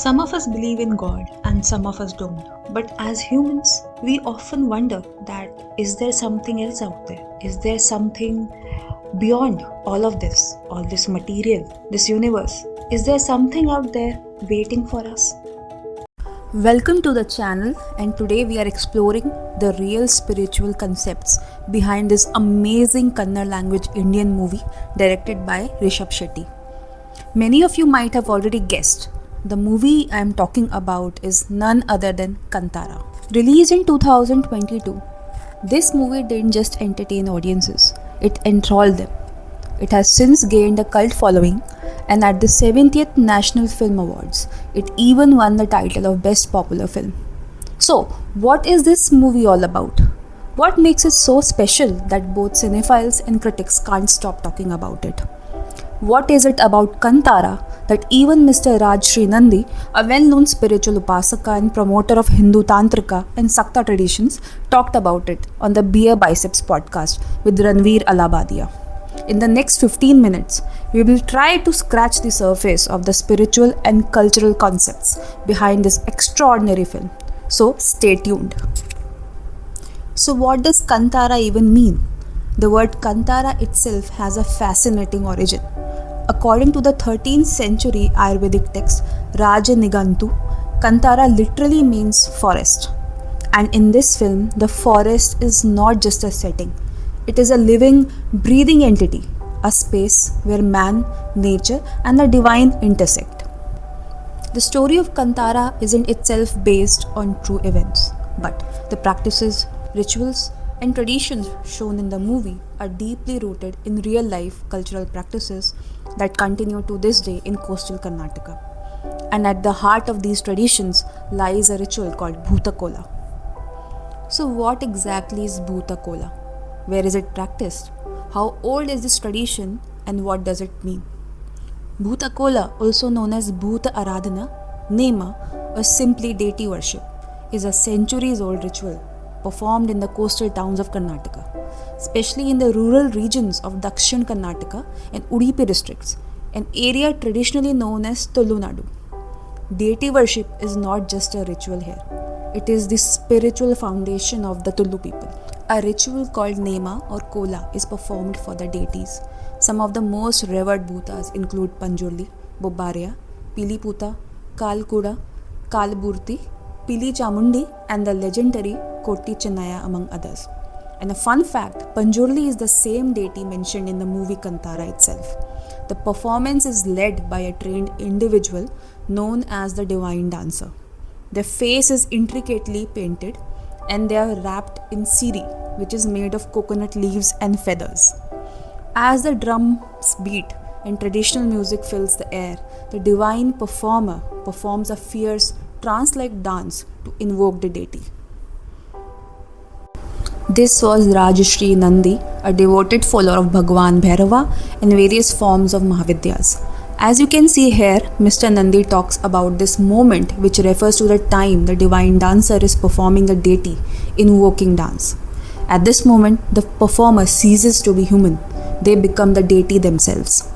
Some of us believe in God and some of us don't. But as humans, we often wonder that is there something else out there? Is there something beyond all this material, this universe? Is there something out there waiting for us? Welcome to the channel, and today we are exploring the real spiritual concepts behind this amazing Kannada language Indian movie directed by Rishabh Shetty. Many of you might have already guessed. The movie I am talking about is none other than Kantara. Released in 2022, this movie didn't just entertain audiences, it enthralled them. It has since gained a cult following, and at the 70th National Film Awards, it even won the title of Best Popular Film. So, what is this movie all about? What makes it so special that both cinephiles and critics can't stop talking about it? What is it about Kantara that even Mr. Raj Sri Nandi, a well-known spiritual upasaka and promoter of Hindu Tantrika and Sakta traditions, talked about it on the Beer Biceps podcast with Ranveer Alabadia. In the next 15 minutes, we will try to scratch the surface of the spiritual and cultural concepts behind this extraordinary film. So stay tuned. So what does Kantara even mean? The word Kantara itself has a fascinating origin. According to the 13th century Ayurvedic text Rajanigantu, Kantara literally means forest. And in this film, the forest is not just a setting. It is a living, breathing entity, a space where man, nature, and the divine intersect. The story of Kantara isn't itself based on true events, but the practices, rituals, and traditions shown in the movie are deeply rooted in real life cultural practices that continue to this day in coastal Karnataka. And at the heart of these traditions lies a ritual called Bhuta Kola. So, what exactly is Bhuta Kola? Where is it practiced? How old is this tradition and what does it mean? Bhuta Kola, also known as Bhuta Aradhana, Nema, or simply deity worship, is a centuries old ritual performed in the coastal towns of Karnataka, especially in the rural regions of Dakshin Karnataka and Udupi districts, an area traditionally known as Tulunadu. Deity worship is not just a ritual here. It is the spiritual foundation of the Tulu people. A ritual called Nema or Kola is performed for the deities. Some of the most revered Bhutas include Panjurli, Bobbaria, Piliputa, Kalkuda, Kalburti, Pili Chamundi, and the legendary Koti Chennaya, among others. And a fun fact, Panjurli is the same deity mentioned in the movie Kantara itself. The performance is led by a trained individual known as the divine dancer. Their face is intricately painted and they are wrapped in siri, which is made of coconut leaves and feathers. As the drums beat and traditional music fills the air, the divine performer performs a fierce trance-like dance to invoke the deity. This was Rajshri Nandi, a devoted follower of Bhagwan Bhairava and various forms of Mahavidyas. As you can see here, Mr. Nandi talks about this moment which refers to the time the divine dancer is performing a deity invoking dance. At this moment, the performer ceases to be human. They become the deity themselves.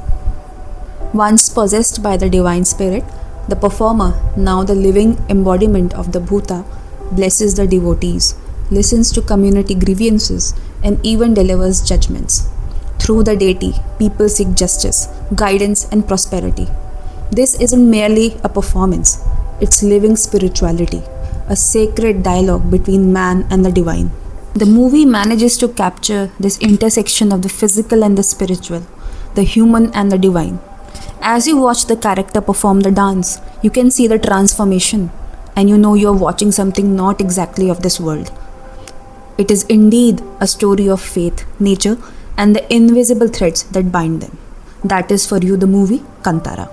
Once possessed by the divine spirit, the performer, now the living embodiment of the Bhuta, blesses the devotees, listens to community grievances, and even delivers judgments. Through the deity, people seek justice, guidance, and prosperity. This isn't merely a performance, it's living spirituality, a sacred dialogue between man and the divine. The movie manages to capture this intersection of the physical and the spiritual, the human and the divine. As you watch the character perform the dance, you can see the transformation, and you know you're watching something not exactly of this world. It is indeed a story of faith, nature, and the invisible threads that bind them. That is for you the movie Kantara.